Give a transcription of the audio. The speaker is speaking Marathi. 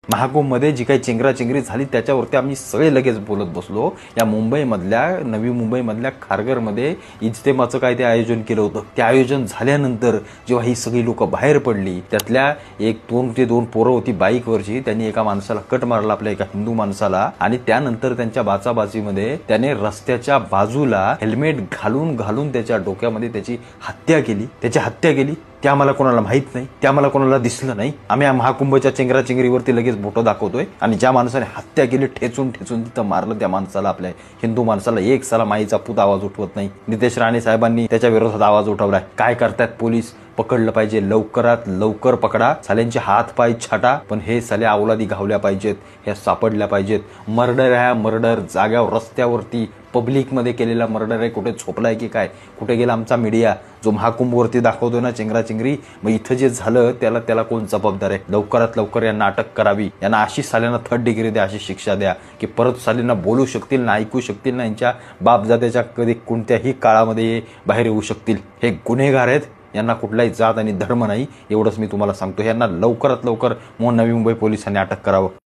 महाकुंभमध्ये जी काही चेंगराचेंगरी झाली त्याच्यावरती आम्ही सगळे लगेच बोलत बसलो। या मुंबईमधल्या नवी मुंबईमधल्या खारघरमध्ये इज्तेमाचं काय ते आयोजन केलं होतं। ते आयोजन झाल्यानंतर जेव्हा ही सगळी लोक बाहेर पडली, त्यातल्या दोन पोरं होती बाईकवरची, त्यांनी एका माणसाला कट मारला, आपल्या एका हिंदू माणसाला, आणि त्यानंतर त्यांच्या बाचाबाचीमध्ये त्याने रस्त्याच्या बाजूला हेल्मेट घालून त्याच्या डोक्यामध्ये त्याची हत्या केली। ते आम्हाला कोणाला माहित नाही, ते आम्हाला कोणाला दिसलं नाही। आम्ही महाकुंभच्या चेंगराचेंगरीवरती लगेच बोटं दाखवतोय आणि ज्या माणसाने हत्या केली, ठेचून तिथं मारलं त्या माणसाला, आपल्या हिंदू माणसाला, एक साला माईचा पूत आवाज उठवत नाही। नितेश राणे साहेबांनी त्याच्या विरोधात आवाज उठवलाय। काय करतायत पोलीस? पकडलं पाहिजे, लवकरात लवकर पकडा, साल्यांचे हात पाय छाटा, पण हे साले अवलादी घावल्या पाहिजेत, ह्या सापडल्या पाहिजेत। मर्डर आहे, मर्डर जाग्यावर रस्त्यावरती पब्लिक मध्ये केलेला मर्डर आहे। कुठे झोपलाय की काय? कुठे गेला आमचा मीडिया जो महाकुंभवरती दाखवतोय ना चेंगराचेंगरी? मग इथं जे झालं त्याला कोण जबाबदार आहे? लवकरात लवकर यांना अटक करावी, यांना अशी साल्यांना 3rd डिग्री द्या, अशी शिक्षा द्या की परत साल्यांना बोलू शकतील ना, ऐकू शकतील ना, यांच्या बापजात्याच्या कधी कोणत्याही काळामध्ये बाहेर येऊ शकतील। हे गुन्हेगार आहेत, यांना कुठलाही जात आणि धर्म नाही, एवढंच मी तुम्हाला सांगतो। यांना लवकरात लवकर नवी मुंबई पोलिसांनी अटक करावं।